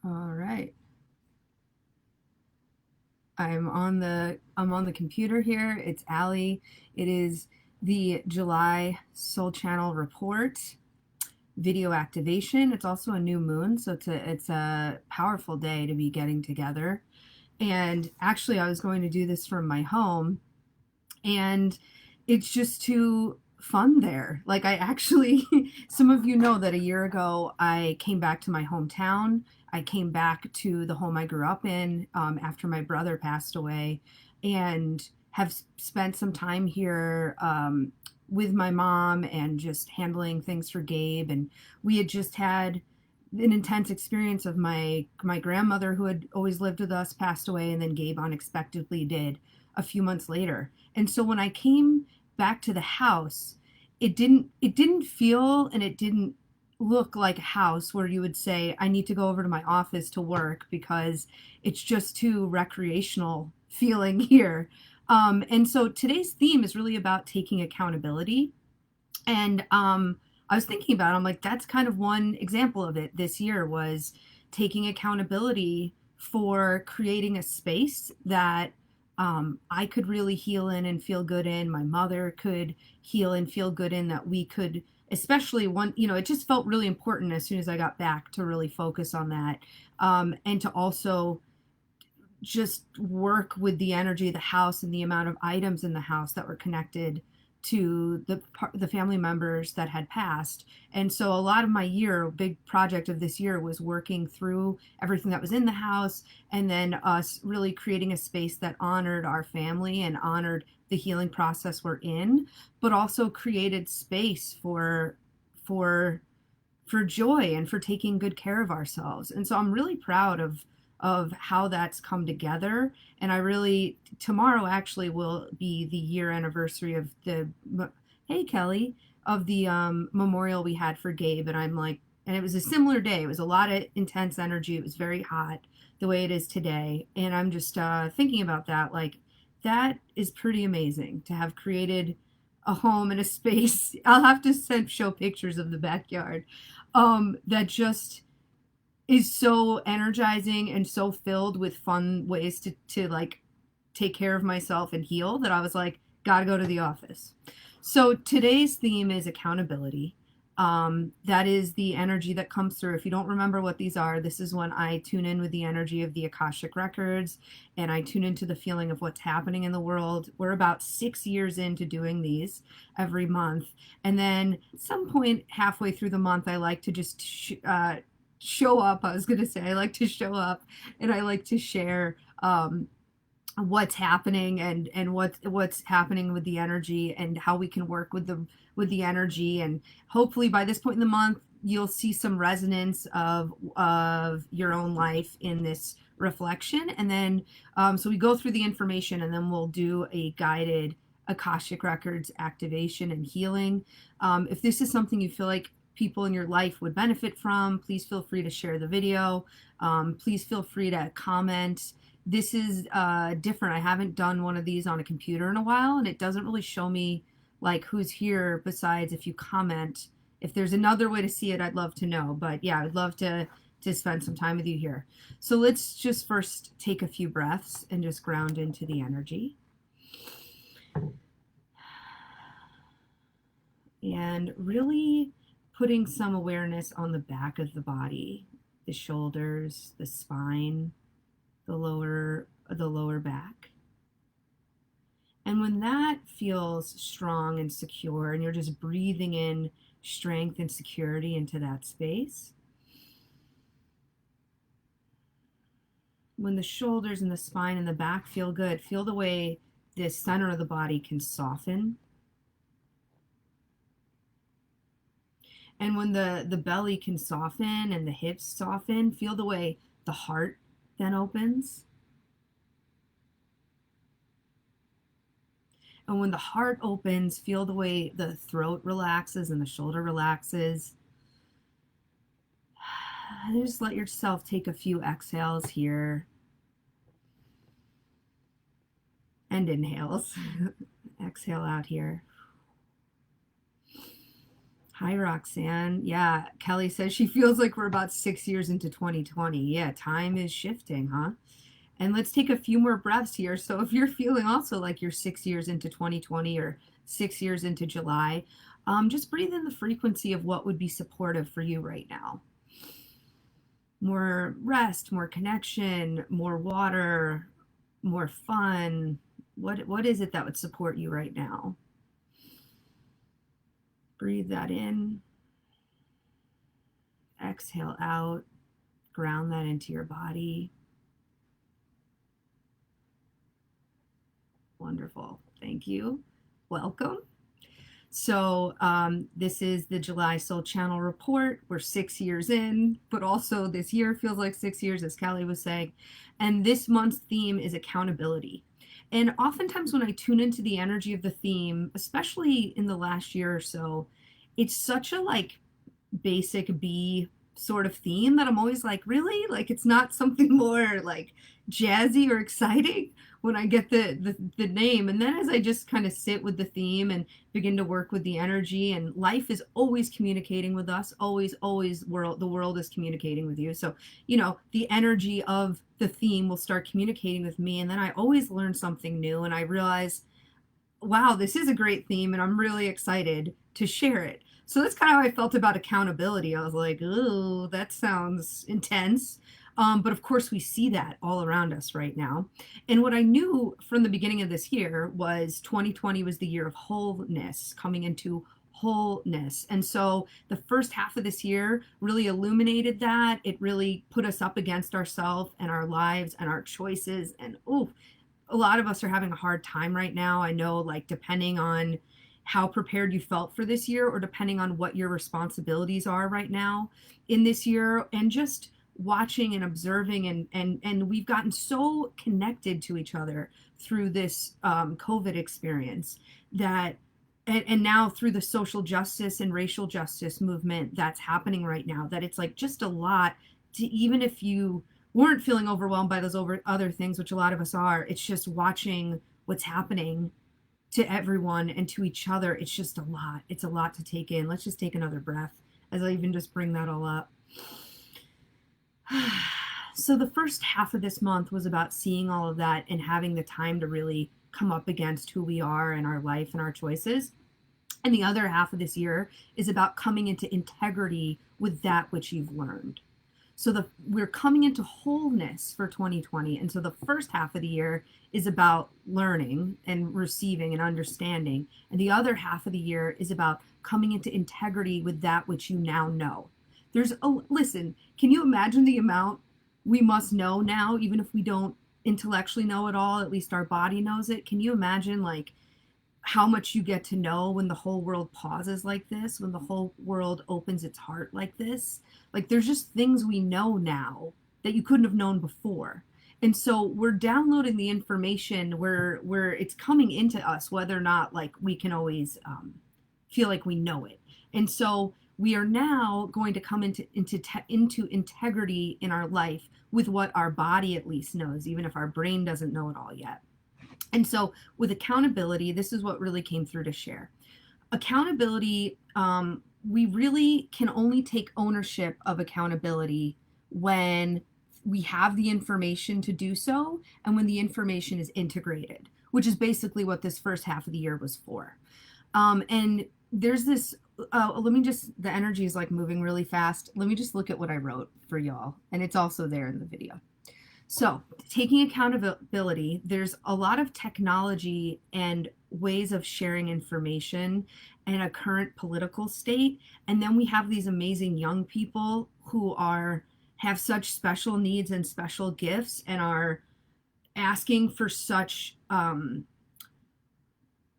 All right. I'm on the computer here. It's Allie. It is the July Soul Channel report video activation. It's also a new moon, so it's a powerful day to be getting together. And actually, I was going to do this from my home, and it's just too fun there. Like, I actually, some of you know that a year ago I came back to my hometown. I came back to the home I grew up in after my brother passed away, and have spent some time here with my mom and just handling things for Gabe. And we had just had an intense experience of my grandmother, who had always lived with us, passed away, and then Gabe unexpectedly did a few months later. And so when I came back to the house, it didn't feel, and it didn't look like a house where you would say, I need to go over to my office to work, because it's just too recreational feeling here. And so today's theme is really about taking accountability. And I was thinking about it, I'm like, that's kind of one example of it this year, was taking accountability for creating a space that I could really heal in and feel good in. My mother could heal and feel good in, that we could, especially one, it just felt really important as soon as I got back to really focus on that. And to also just work with the energy of the house and the amount of items in the house that were connected to the family members that had passed. And so a lot of my year, a big project of this year, was working through everything that was in the house, and then us really creating a space that honored our family and honored the healing process we're in, but also created space for for joy and for taking good care of ourselves. And so I'm really proud of how that's come together. And I really, tomorrow actually will be the year anniversary of the, hey Kelly, of the memorial we had for Gabe. And I'm like, and it was a similar day. It was a lot of intense energy. It was very hot, the way it is today. And I'm just thinking about that. Like, that is pretty amazing to have created a home and a space. I'll have to show pictures of the backyard, that just is so energizing and so filled with fun ways to like take care of myself and heal, that I was like, gotta go to the office. So today's theme is accountability. That is the energy that comes through. If you don't remember what these are, this is when I tune in with the energy of the Akashic Records, and I tune into the feeling of what's happening in the world. We're about 6 years into doing these every month. And then at some point halfway through the month, I like to just show up. I was going to say, I like to show up, and I like to share what's happening, and what's happening with the energy, and how we can work with the energy. And hopefully by this point in the month, you'll see some resonance of your own life in this reflection. And then so we go through the information, and then we'll do a guided Akashic Records activation and healing. If this is something you feel like people in your life would benefit from, please feel free to share the video. Please feel free to comment. This is different. I haven't done one of these on a computer in a while, and it doesn't really show me like who's here, besides if you comment. If there's another way to see it, I'd love to know. But yeah, I'd love to spend some time with you here. So let's just first take a few breaths and just ground into the energy. And really putting some awareness on the back of the body, the shoulders, the spine, the lower back. And when that feels strong and secure, and you're just breathing in strength and security into that space, when the shoulders and the spine and the back feel good, feel the way the center of the body can soften. And when the belly can soften and the hips soften, feel the way the heart then opens. And when the heart opens, feel the way the throat relaxes and the shoulder relaxes. Just let yourself take a few exhales here, and inhales. Exhale out here. Hi, Roxanne. Yeah, Kelly says she feels like we're about 6 years into 2020. Yeah, time is shifting, huh? And let's take a few more breaths here. So if you're feeling also like you're 6 years into 2020 or 6 years into July, just breathe in the frequency of what would be supportive for you right now. More rest, more connection, more water, more fun. What is it that would support you right now? Breathe that in, exhale out, ground that into your body. Wonderful. Thank you. Welcome. So, this is the July Soul Channel report. We're 6 years in, but also this year feels like 6 years, as Kelly was saying. And this month's theme is accountability. And oftentimes, when I tune into the energy of the theme, especially in the last year or so, it's such a like basic B sort of theme that I'm always like, really? Like it's not something more like jazzy or exciting when I get the name. And then as I just kind of sit with the theme and begin to work with the energy, and life is always communicating with us, always the world is communicating with you. So, the energy of the theme will start communicating with me, and then I always learn something new and I realize, wow, this is a great theme and I'm really excited to share it. So that's kind of how I felt about accountability. I was like, oh, that sounds intense. But of course, we see that all around us right now. And what I knew from the beginning of this year was 2020 was the year of wholeness, coming into wholeness. And so the first half of this year really illuminated that. It really put us up against ourselves and our lives and our choices. And oh, a lot of us are having a hard time right now. I know, like, depending on how prepared you felt for this year or depending on what your responsibilities are right now in this year, and just watching and observing, and we've gotten so connected to each other through this COVID experience that and now through the social justice and racial justice movement that's happening right now, that it's like just a lot to, even if you weren't feeling overwhelmed by those other things, which a lot of us are, it's just watching what's happening to everyone and to each other. It's just a lot. It's a lot to take in. Let's just take another breath as I even just bring that all up. So the first half of this month was about seeing all of that and having the time to really come up against who we are and our life and our choices. And the other half of this year is about coming into integrity with that which you've learned. So we're coming into wholeness for 2020. And so the first half of the year is about learning and receiving and understanding. And the other half of the year is about coming into integrity with that which you now know. Listen, can you imagine the amount we must know now, even if we don't intellectually know it all, at least our body knows it? Can you imagine like how much you get to know when the whole world pauses like this, when the whole world opens its heart like this? Like there's just things we know now that you couldn't have known before. And so we're downloading the information where it's coming into us, whether or not like we can always feel like we know it. And so we are now going to come into integrity in our life with what our body at least knows, even if our brain doesn't know it all yet. And so with accountability, this is what really came through to share. Accountability, we really can only take ownership of accountability when we have the information to do so and when the information is integrated, which is basically what this first half of the year was for. And there's this, the energy is like moving really fast. Let me just look at what I wrote for y'all. And it's also there in the video. So, taking accountability, there's a lot of technology and ways of sharing information and a current political state. And then we have these amazing young people who have such special needs and special gifts and are asking for such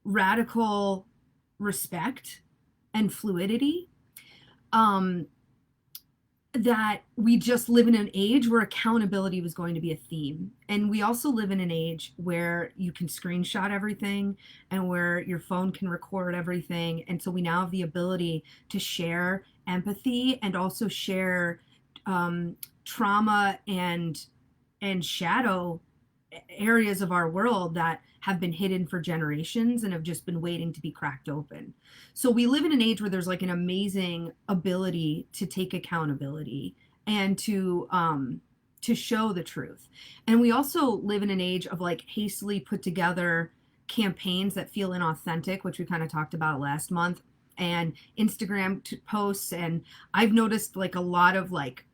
radical respect and fluidity. That we just live in an age where accountability was going to be a theme. And we also live in an age where you can screenshot everything and where your phone can record everything. And so we now have the ability to share empathy and also share trauma and shadow areas of our world that have been hidden for generations and have just been waiting to be cracked open. So we live in an age where there's like an amazing ability to take accountability and to show the truth. And we also live in an age of like hastily put together campaigns that feel inauthentic, which we kind of talked about last month, and Instagram posts. And I've noticed like a lot of like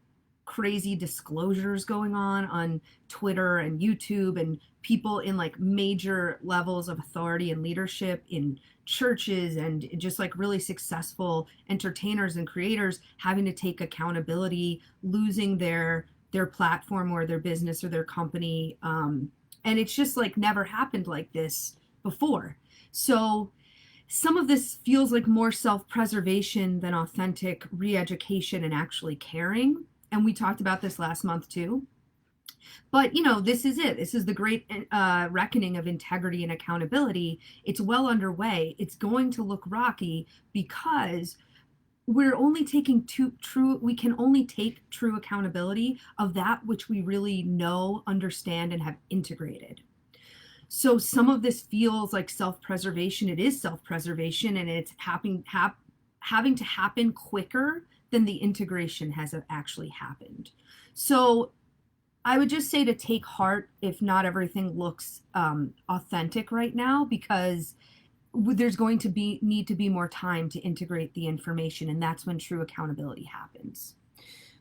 crazy disclosures going on Twitter and YouTube, and people in like major levels of authority and leadership in churches and just like really successful entertainers and creators having to take accountability, losing their platform or their business or their company. And it's just like never happened like this before. So some of this feels like more self-preservation than authentic re-education and actually caring. And we talked about this last month too. But this is it. This is the great reckoning of integrity and accountability. It's well underway. It's going to look rocky because we're only taking we can only take true accountability of that which we really know, understand, and have integrated. So some of this feels like self-preservation. It is self-preservation, and it's having to happen quicker than the integration has actually happened. So I would just say to take heart if not everything looks authentic right now, because there's going to need to be more time to integrate the information, and that's when true accountability happens.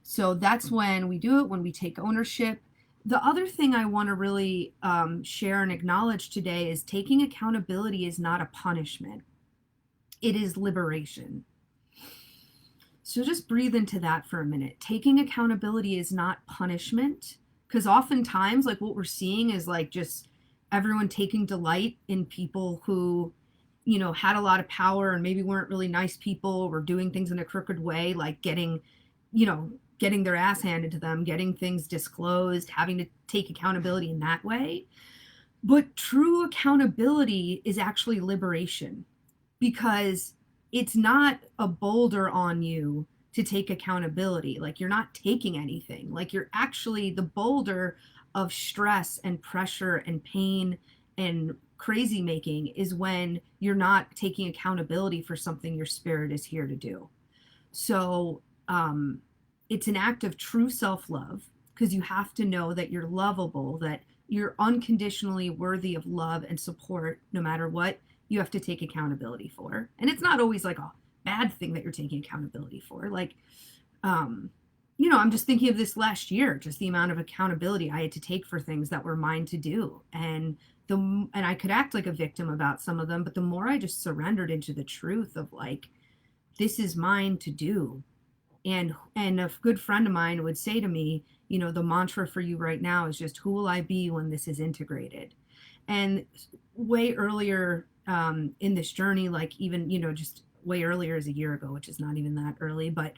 So that's when we do it, when we take ownership. The other thing I want to really share and acknowledge today is taking accountability is not a punishment. It is liberation. So just breathe into that for a minute. Taking accountability is not punishment, because oftentimes like what we're seeing is like just everyone taking delight in people who had a lot of power and maybe weren't really nice people or doing things in a crooked way, like getting their ass handed to them, getting things disclosed, having to take accountability in that way. But true accountability is actually liberation, because it's not a boulder on you to take accountability. Like you're not taking anything. Like you're actually the boulder of stress and pressure and pain and crazy making is when you're not taking accountability for something your spirit is here to do. So it's an act of true self-love, because you have to know that you're lovable, that you're unconditionally worthy of love and support no matter what you have to take accountability for. And it's not always like a bad thing that you're taking accountability for. Like, I'm just thinking of this last year, just the amount of accountability I had to take for things that were mine to do. And I could act like a victim about some of them, but the more I just surrendered into the truth of like, this is mine to do. And a good friend of mine would say to me, the mantra for you right now is just, who will I be when this is integrated? And way earlier in this journey, like even, just way earlier as a year ago, which is not even that early, but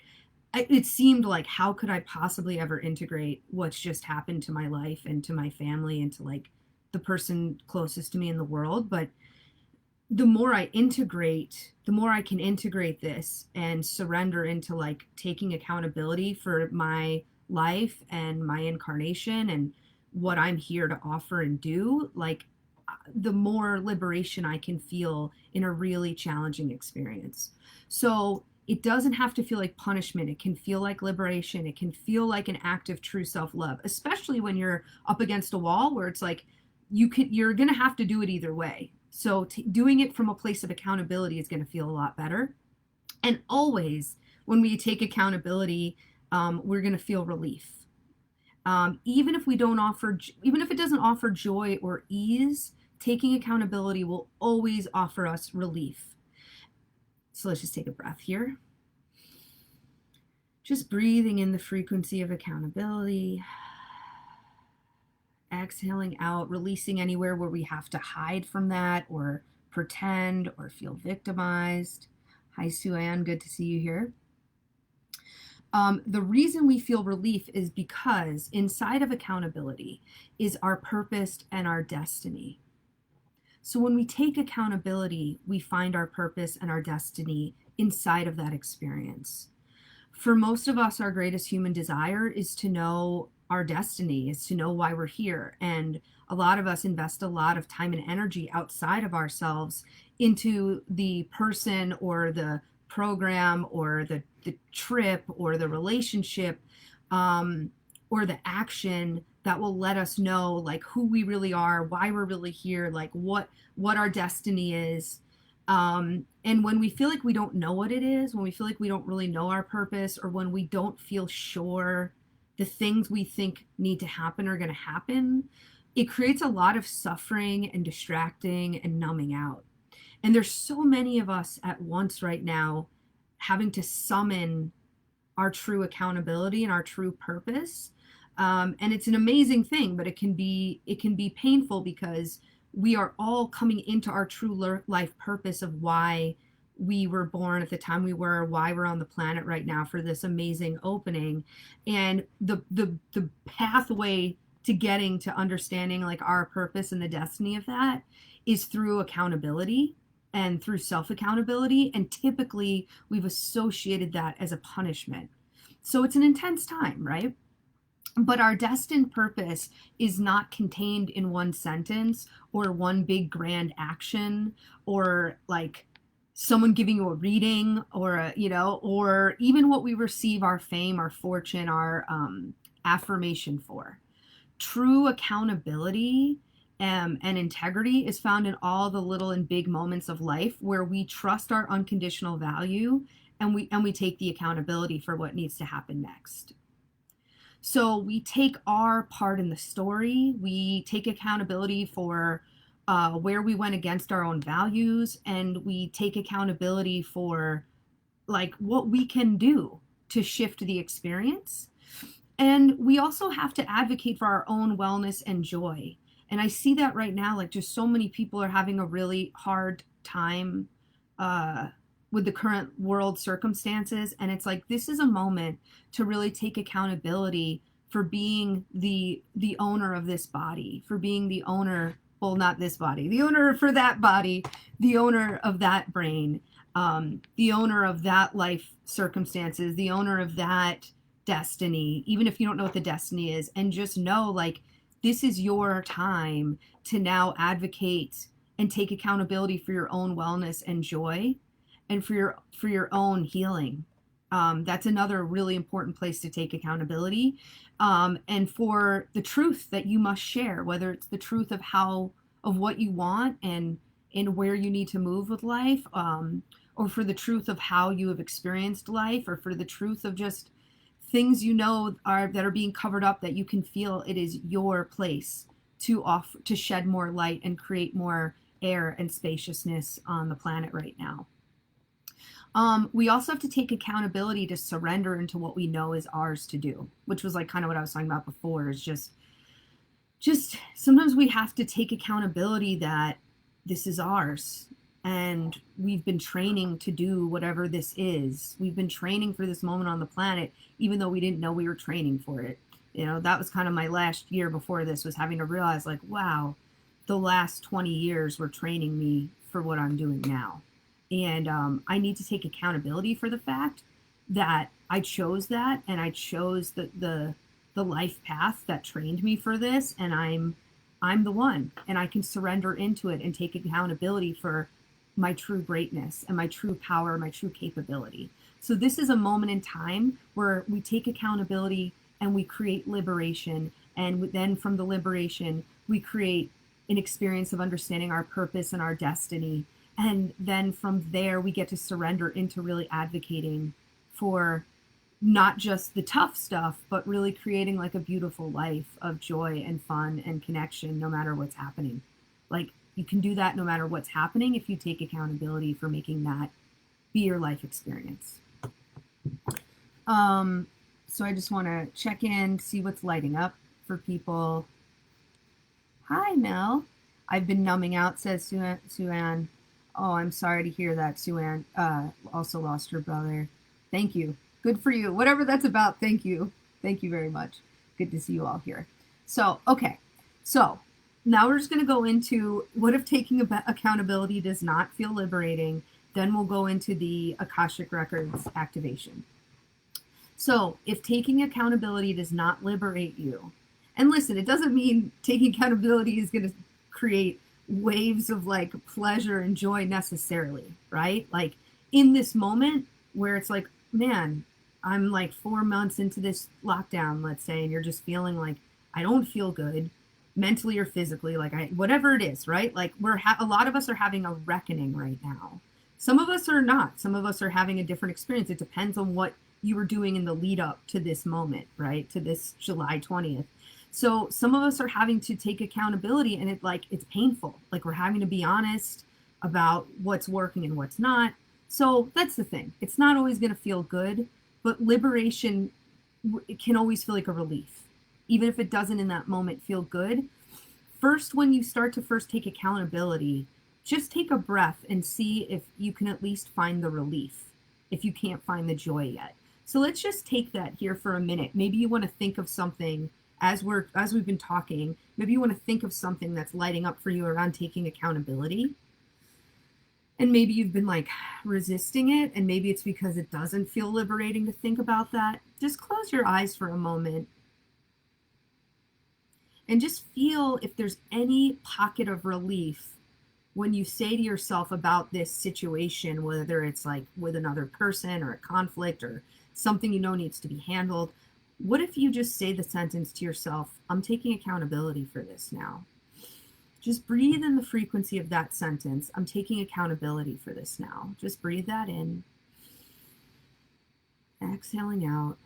it seemed like, how could I possibly ever integrate what's just happened to my life and to my family and to like the person closest to me in the world? But the more I integrate, the more I can integrate this and surrender into like taking accountability for my life and my incarnation and what I'm here to offer and do, like the more liberation I can feel in a really challenging experience. So it doesn't have to feel like punishment. It can feel like liberation. It can feel like an act of true self-love, especially when you're up against a wall where it's like you're going to have to do it either way. So doing it from a place of accountability is going to feel a lot better. And always when we take accountability, we're going to feel relief. Even if it doesn't offer joy or ease, taking accountability will always offer us relief. So let's just take a breath here. Just breathing in the frequency of accountability. Exhaling out, releasing anywhere where we have to hide from that or pretend or feel victimized. Hi, Sue Ann. Good to see you here. The reason we feel relief is because inside of accountability is our purpose and our destiny. So when we take accountability, we find our purpose and our destiny inside of that experience. For most of us, our greatest human desire is to know our destiny, is to know why we're here. And a lot of us invest a lot of time and energy outside of ourselves into the person or the program or the trip or the relationship, or the action that will let us know like who we really are, why we're really here, like what our destiny is. And when we feel like we don't know what it is, when we feel like we don't really know our purpose, or when we don't feel sure the things we think need to happen are going to happen, it creates a lot of suffering and distracting and numbing out. And there's so many of us at once right now having to summon our true accountability and our true purpose. And it's an amazing thing, but it can be painful because we are all coming into our true life purpose of why we were born at the time we were, why we're on the planet right now for this amazing opening. And the pathway to getting to understanding like our purpose and the destiny of that is through accountability and through self accountability. And typically we've associated that as a punishment. So it's an intense time, right? But our destined purpose is not contained in one sentence or one big grand action, or like someone giving you a reading, or or even what we receive our fame, our fortune, our affirmation for. True accountability and integrity is found in all the little and big moments of life where we trust our unconditional value, and we take the accountability for what needs to happen next. So we take our part in the story. We take accountability for where we went against our own values, and we take accountability for like what we can do to shift the experience. And we also have to advocate for our own wellness and joy. And I see that right now, like just so many people are having a really hard time uh, with the current world circumstances. And it's like, this is a moment to really take accountability for being the owner of this body, for being the owner, well, not this body, the owner for that body, the owner of that brain, the owner of that life circumstances, the owner of that destiny, even if you don't know what the destiny is. And just know like this is your time to now advocate and take accountability for your own wellness and joy, and for your own healing. That's another really important place to take accountability, and for the truth that you must share, whether it's the truth of what you want and where you need to move with life, or for the truth of how you have experienced life, or for the truth of just things that are being covered up, that you can feel it is your place to shed more light and create more air and spaciousness on the planet right now. We also have to take accountability to surrender into what we know is ours to do, which was like kind of what I was talking about before, is just sometimes we have to take accountability that this is ours. And we've been training to do whatever this is. We've been training for this moment on the planet, even though we didn't know we were training for it. That was kind of my last year before this, was having to realize like, wow, the last 20 years were training me for what I'm doing now. And I need to take accountability for the fact that I chose that, and I chose the life path that trained me for this, and I'm the one, and I can surrender into it and take accountability for my true greatness and my true power, my true capability. So this is a moment in time where we take accountability and we create liberation, and then from the liberation we create an experience of understanding our purpose and our destiny. And then from there, we get to surrender into really advocating for not just the tough stuff, but really creating like a beautiful life of joy and fun and connection, no matter what's happening. Like you can do that no matter what's happening if you take accountability for making that be your life experience. So I just want to check in, see what's lighting up for people. Hi, Mel. I've been numbing out, says Suan. Oh, I'm sorry to hear that. Suan also lost her brother. Thank you. Good for you. Whatever that's about, thank you. Thank you very much. Good to see you all here. So, okay. So now we're just going to go into what if taking accountability does not feel liberating. Then we'll go into the Akashic Records activation. So if taking accountability does not liberate you, And listen, it doesn't mean taking accountability is going to create waves of like pleasure and joy necessarily, right? Like in this moment where it's like, man, I'm like 4 months into this lockdown, let's say, and you're just feeling like I don't feel good mentally or physically, like I, whatever it is, right? Like a lot of us are having a reckoning right now. Some of us are not. Some of us are having a different experience. It depends on what you were doing in the lead up to this moment, right? To this July 20th. So some of us are having to take accountability, and it's painful. Like we're having to be honest about what's working and what's not. So that's the thing. It's not always going to feel good, but liberation, it can always feel like a relief, even if it doesn't in that moment feel good. First, when you start to first take accountability, just take a breath and see if you can at least find the relief if you can't find the joy yet. So let's just take that here for a minute. Maybe you want to think of something as we've been talking. Maybe you want to think of something that's lighting up for you around taking accountability. And maybe you've been like resisting it, and maybe it's because it doesn't feel liberating to think about that. Just close your eyes for a moment and just feel if there's any pocket of relief when you say to yourself about this situation, whether it's like with another person or a conflict or something you know needs to be handled. What if you just say the sentence to yourself, I'm taking accountability for this now? Just breathe in the frequency of that sentence. I'm taking accountability for this now. Just breathe that in. Exhaling out.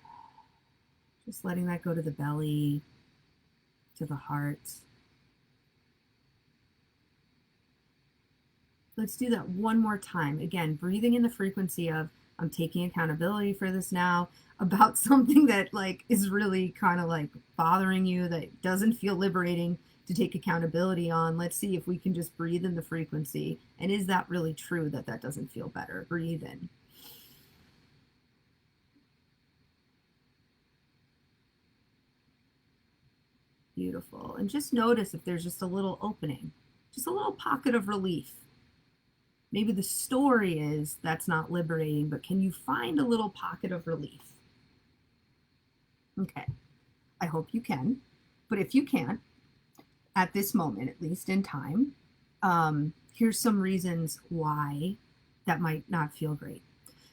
Just letting that go to the belly, to the heart. Let's do that one more time. Again, breathing in the frequency of I'm taking accountability for this now, about something that like is really kind of like bothering you, that doesn't feel liberating to take accountability on. Let's see if we can just breathe in the frequency. And is that really true that that doesn't feel better? Breathe in. Beautiful. And just notice if there's just a little opening, just a little pocket of relief. Maybe the story is that's not liberating, but can you find a little pocket of relief? Okay, I hope you can. But if you can't, at this moment, at least in time, here's some reasons why that might not feel great.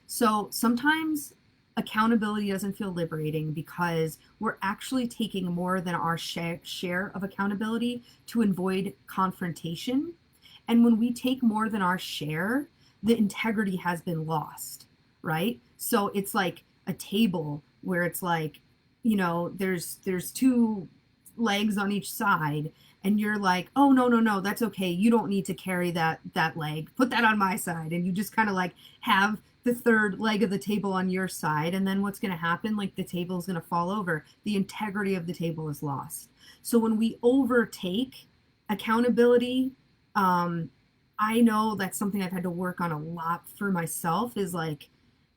So sometimes accountability doesn't feel liberating because we're actually taking more than our share of accountability to avoid confrontation. And when we take more than our share, the integrity has been lost, right? So it's like a table where it's like, you know, there's two legs on each side, and you're like, oh no, no, no, that's okay. You don't need to carry that leg. Put that on my side. And you just kind of like have the third leg of the table on your side. And then what's going to happen? Like the table is going to fall over. The integrity of the table is lost. So when we overtake accountability, I know that's something I've had to work on a lot for myself, is like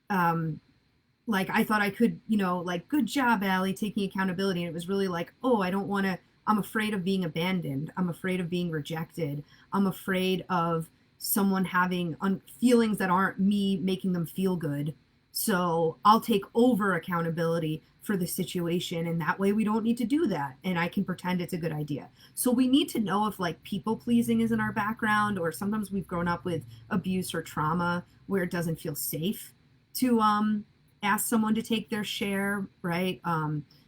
I thought I could, you know, like, good job, Allie, taking accountability. And it was really like, oh, I don't want to, I'm afraid of being abandoned. I'm afraid of being rejected. I'm afraid of someone having feelings that aren't me making them feel good. So I'll take over accountability for the situation. And that way we don't need to do that. And I can pretend it's a good idea. So we need to know if like people pleasing is in our background, or sometimes we've grown up with abuse or trauma where it doesn't feel safe to ask someone to take their share, right?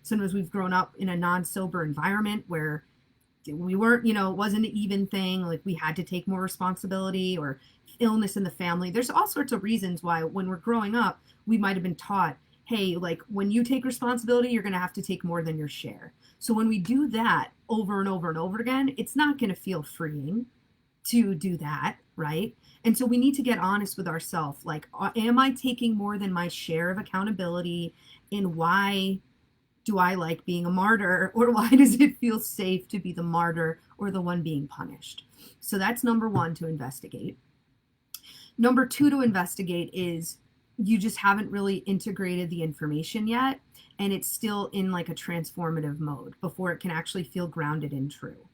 Sometimes we've grown up in a non-sober environment where we weren't, you know, it wasn't an even thing. Like we had to take more responsibility, or illness in the family. There's all sorts of reasons why when we're growing up, we might have been taught, hey, like when you take responsibility, you're going to have to take more than your share. So when we do that over and over and over again, it's not going to feel freeing to do that, right? And so we need to get honest with ourselves. Like, am I taking more than my share of accountability? And why do I like being a martyr? Or why does it feel safe to be the martyr or the one being punished? So that's number one, to investigate. Number two to investigate is you just haven't really integrated the information yet, and it's still in like a transformative mode before it can actually feel grounded and true.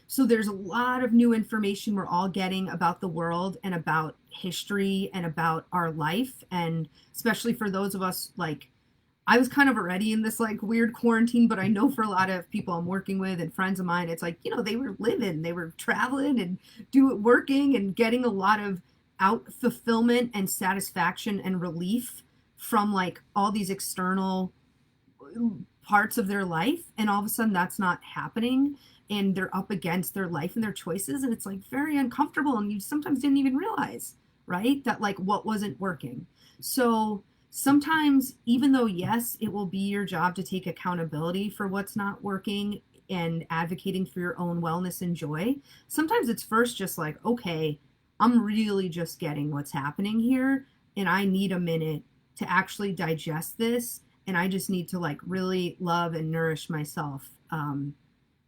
So there's a lot of new information we're all getting about the world and about history and about our life. And especially for those of us like I was kind of already in this like weird quarantine, but I know for a lot of people I'm working with and friends of mine, it's like, they were living, they were traveling and working and getting a lot of out fulfillment and satisfaction and relief from like all these external parts of their life. And all of a sudden that's not happening. And they're up against their life and their choices. And it's like very uncomfortable. And you sometimes didn't even realize, right? That like what wasn't working. So sometimes, even though, yes, it will be your job to take accountability for what's not working and advocating for your own wellness and joy, sometimes it's first just like, okay, I'm really just getting what's happening here. And I need a minute to actually digest this. And I just need to like really love and nourish myself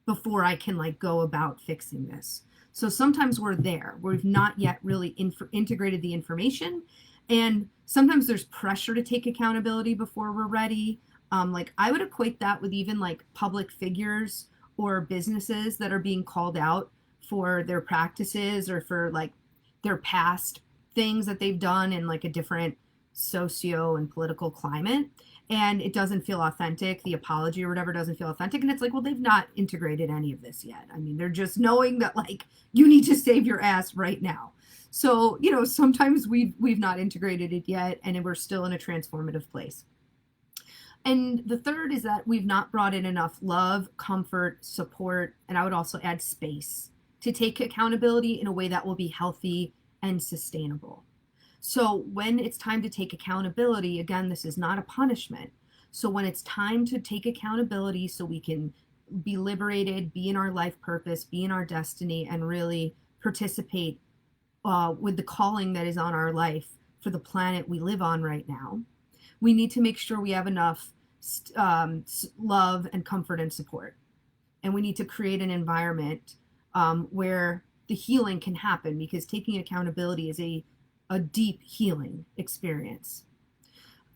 before I can like go about fixing this. So sometimes we're there. We've not yet really integrated the information. And sometimes there's pressure to take accountability before we're ready. Like I would equate that with even like public figures or businesses that are being called out for their practices or for like their past things that they've done in like a different socio and political climate, and it doesn't feel authentic. The apology or whatever doesn't feel authentic. And it's like, well, they've not integrated any of this yet. I mean, they're just knowing that like you need to save your ass right now. So, sometimes we've not integrated it yet and we're still in a transformative place. And the third is that we've not brought in enough love, comfort, support, and I would also add space to take accountability in a way that will be healthy and sustainable. So when it's time to take accountability, again, this is not a punishment. So when it's time to take accountability so we can be liberated, be in our life purpose, be in our destiny, and really participate with the calling that is on our life for the planet we live on right now, we need to make sure we have enough love and comfort and support. And we need to create an environment where the healing can happen, because taking accountability is a deep healing experience.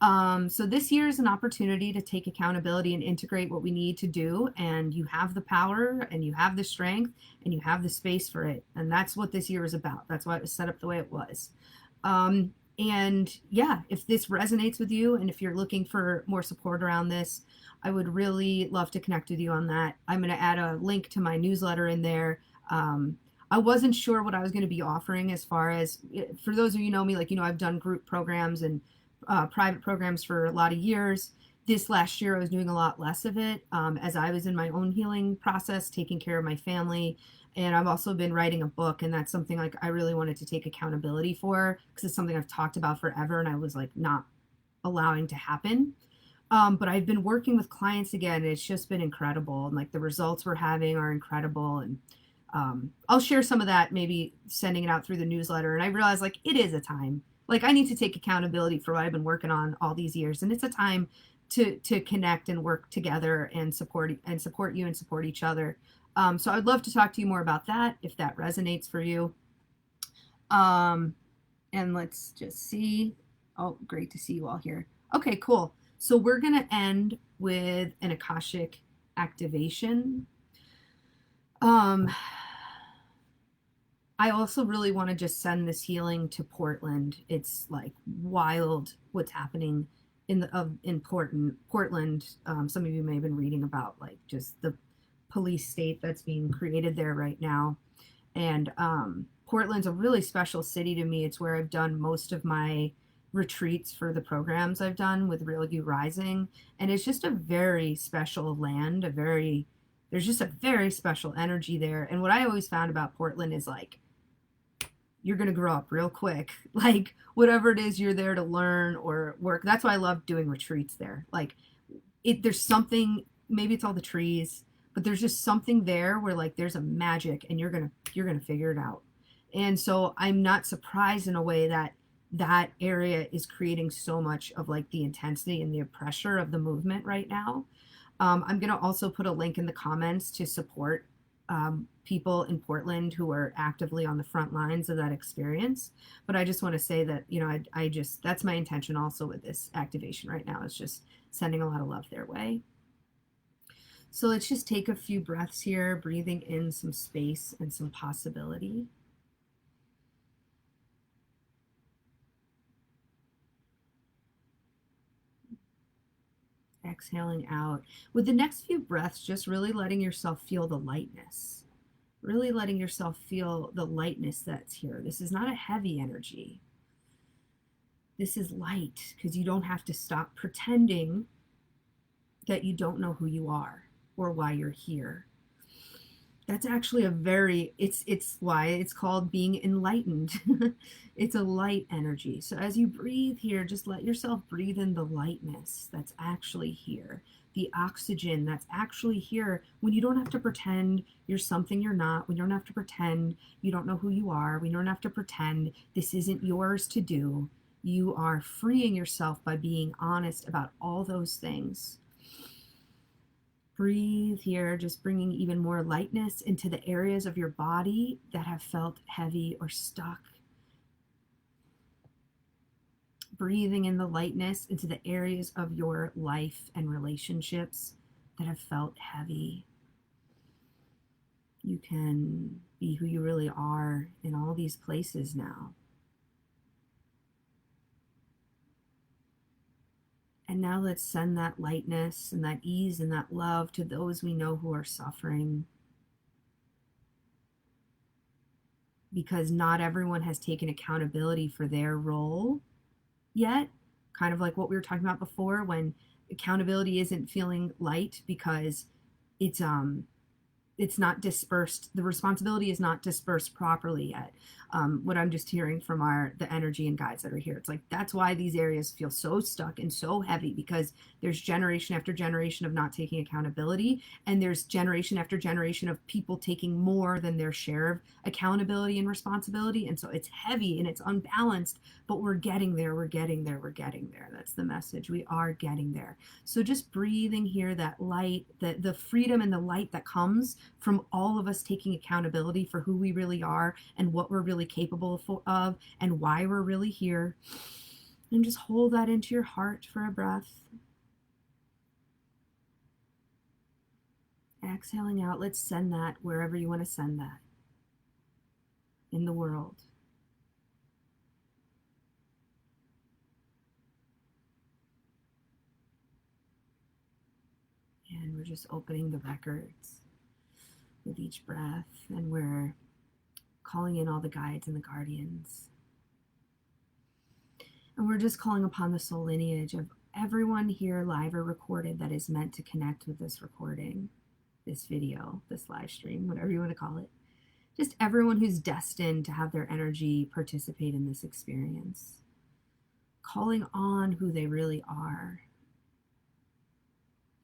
So this year is an opportunity to take accountability and integrate what we need to do. And you have the power and you have the strength and you have the space for it. And that's what this year is about. That's why it was set up the way it was. And yeah, if this resonates with you and if you're looking for more support around this, I would really love to connect with you on that. I'm going to add a link to my newsletter in there. I wasn't sure what I was going to be offering as far as, for those of you who know me, like, I've done group programs and private programs for a lot of years. This last year, I was doing a lot less of it as I was in my own healing process, taking care of my family. And I've also been writing a book, and that's something like I really wanted to take accountability for, because it's something I've talked about forever and I was like not allowing to happen. But I've been working with clients again, and it's just been incredible. And like the results we're having are incredible. And I'll share some of that, maybe sending it out through the newsletter. And I realized like it is a time, like I need to take accountability for what I've been working on all these years. And it's a time to connect and work together and support you and support each other. So I'd love to talk to you more about that if that resonates for you. And let's just see. Oh, great to see you all here. Okay, cool. So we're going to end with an Akashic activation. I also really want to just send this healing to Portland. It's like wild what's happening in Portland. Some of you may have been reading about like just the police state that's being created there right now. And Portland's a really special city to me. It's where I've done most of my retreats for the programs I've done with Real You Rising. And it's just a very special land, there's just a very special energy there. And what I always found about Portland is like, you're going to grow up real quick. Like whatever it is you're there to learn or work. That's why I love doing retreats there. Like there's something, maybe it's all the trees, but there's just something there where like there's a magic and you're going to figure it out. And so I'm not surprised in a way that that area is creating so much of like the intensity and the pressure of the movement right now. I'm going to also put a link in the comments to support people in Portland who are actively on the front lines of that experience. But I just want to say that, I just, that's my intention also with this activation right now, is just sending a lot of love their way. So let's just take a few breaths here, breathing in some space and some possibility. exhaling out. With the next few breaths, just really letting yourself feel the lightness. Really letting yourself feel the lightness that's here. This is not a heavy energy. This is light, because you don't have to stop pretending that you don't know who you are or why you're here. That's actually it's why it's called being enlightened. It's a light energy. So as you breathe here, just let yourself breathe in the lightness that's actually here, the oxygen that's actually here, when you don't have to pretend you're something you're not, when you don't have to pretend you don't know who you are, when you don't have to pretend this isn't yours to do. You are freeing yourself by being honest about all those things. Breathe here, just bringing even more lightness into the areas of your body that have felt heavy or stuck. Breathing in the lightness into the areas of your life and relationships that have felt heavy. You can be who you really are in all these places now. And now let's send that lightness and that ease and that love to those we know who are suffering. Because not everyone has taken accountability for their role yet. Kind of like what we were talking about before, when accountability isn't feeling light because it's not dispersed. The responsibility is not dispersed properly yet. What I'm just hearing from the energy and guides that are here. It's like, that's why these areas feel so stuck and so heavy, because there's generation after generation of not taking accountability. And there's generation after generation of people taking more than their share of accountability and responsibility. And so it's heavy and it's unbalanced, but we're getting there. We're getting there. We're getting there. That's the message. We are getting there. So just breathing here, that light, the freedom and the light that comes from all of us taking accountability for who we really are and what we're really capable of and why we're really here. And just hold that into your heart for a breath. Exhaling out, let's send that wherever you want to send that in the world. And we're just opening the records with each breath, and we're calling in all the guides and the guardians. And we're just calling upon the soul lineage of everyone here, live or recorded, that is meant to connect with this recording, this video, this live stream, whatever you want to call it. Just everyone who's destined to have their energy participate in this experience. Calling on who they really are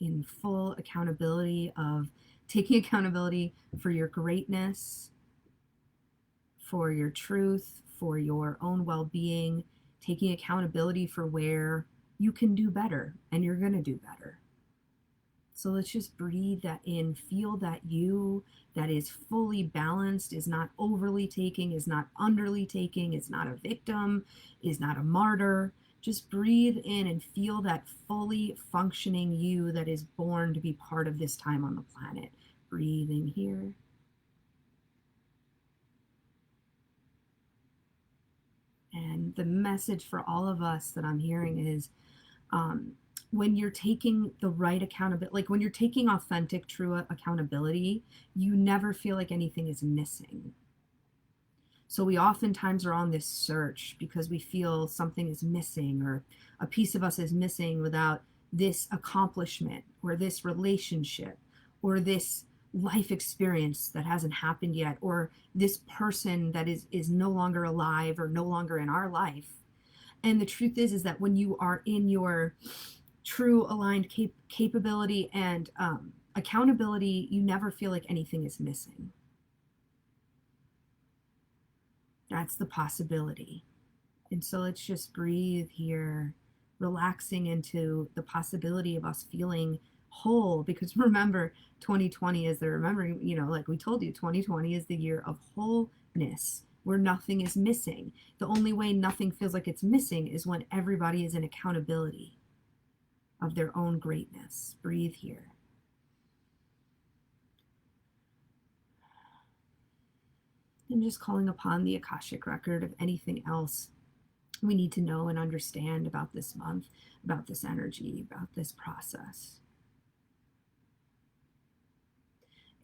in full accountability of taking accountability for your greatness, for your truth, for your own well-being, taking accountability for where you can do better and you're going to do better. So let's just breathe that in, feel that you that is fully balanced, is not overly taking, is not underly taking, is not a victim, is not a martyr. Just breathe in and feel that fully functioning you that is born to be part of this time on the planet. Breathing here. And the message for all of us that I'm hearing is, when you're taking the right accountability, like when you're taking authentic, true accountability, you never feel like anything is missing. So we oftentimes are on this search because we feel something is missing, or a piece of us is missing without this accomplishment or this relationship or this life experience that hasn't happened yet, or this person that is no longer alive or no longer in our life. And the truth is that when you are in your true aligned capability and accountability, you never feel like anything is missing. That's the possibility. And so let's just breathe here, relaxing into the possibility of us feeling whole. Because remember, 2020 is the remembering, like we told you, 2020 is the year of wholeness, where nothing is missing. The only way nothing feels like it's missing is when everybody is in accountability of their own greatness. Breathe here. And just calling upon the Akashic record of anything else we need to know and understand about this month, about this energy, about this process.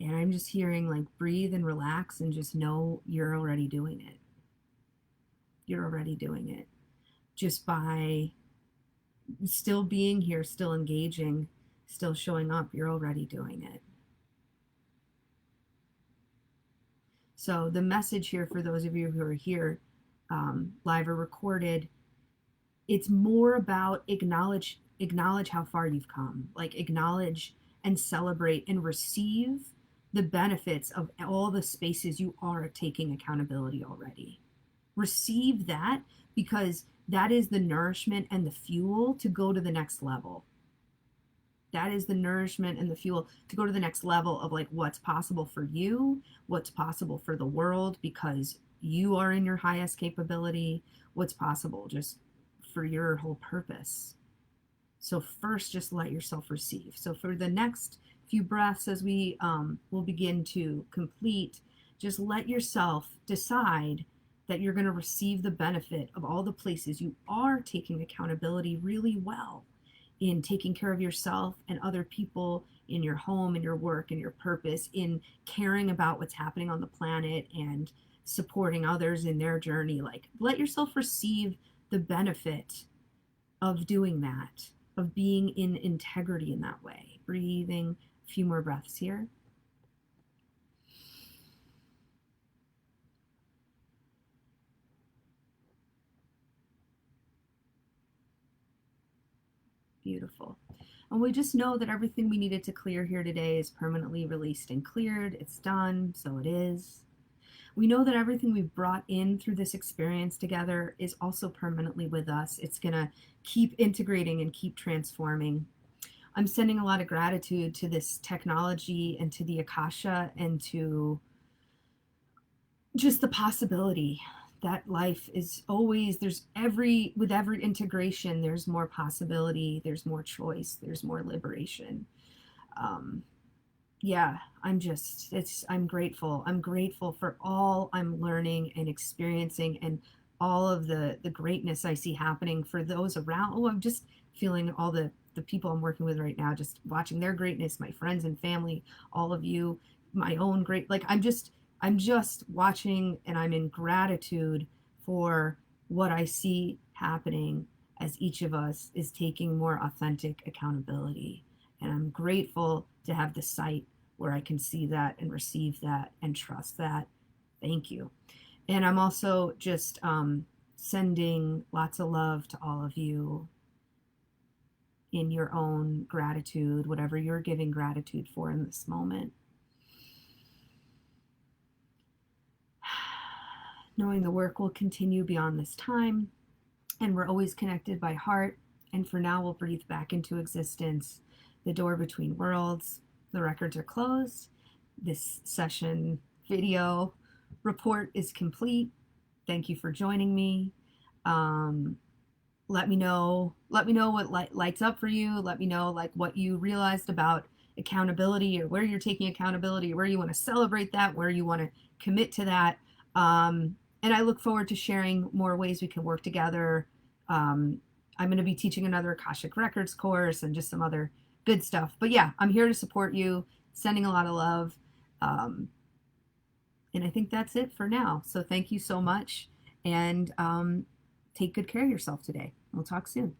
And I'm just hearing like breathe and relax and just know you're already doing it. You're already doing it just by still being here, still engaging, still showing up. You're already doing it. So the message here for those of you who are here, live or recorded, it's more about acknowledge how far you've come. Like acknowledge and celebrate and receive the benefits of all the spaces you are taking accountability already. Receive that, because that is the nourishment and the fuel to go to the next level. That is the nourishment and the fuel to go to the next level of like what's possible for you, what's possible for the world, because you are in your highest capability, what's possible just for your whole purpose. So first, just let yourself receive. So for the next few breaths, as we will begin to complete, just let yourself decide that you're going to receive the benefit of all the places you are taking accountability really well in taking care of yourself and other people, in your home, in your work, in your purpose, in caring about what's happening on the planet and supporting others in their journey. Like, let yourself receive the benefit of doing that, of being in integrity in that way. Breathing a few more breaths here. Beautiful. And we just know that everything we needed to clear here today is permanently released and cleared. It's done, so it is. We know that everything we've brought in through this experience together is also permanently with us. It's going to keep integrating and keep transforming. I'm sending a lot of gratitude to this technology and to the Akasha and to just the possibility that life is always, with every integration, there's more possibility, there's more choice, there's more liberation. Yeah, I'm grateful. I'm grateful for all I'm learning and experiencing and all of the greatness I see happening for those around. Oh, I'm just feeling all the people I'm working with right now, just watching their greatness, my friends and family, all of you, my own like I'm just watching, and I'm in gratitude for what I see happening as each of us is taking more authentic accountability. And I'm grateful to have the sight where I can see that and receive that and trust that. Thank you. And I'm also just sending lots of love to all of you in your own gratitude, whatever you're giving gratitude for in this moment. Knowing the work will continue beyond this time, and we're always connected by heart. And for now, we'll breathe back into existence the door between worlds. The records are closed. This session video report is complete. Thank you for joining me. Let me know what lights up for you. Let me know like what you realized about accountability, or where you're taking accountability, or where you want to celebrate that, where you want to commit to that. And I look forward to sharing more ways we can work together. I'm going to be teaching another Akashic Records course and just some other good stuff. But yeah, I'm here to support you, sending a lot of love. And I think that's it for now. So thank you so much. And take good care of yourself today. We'll talk soon.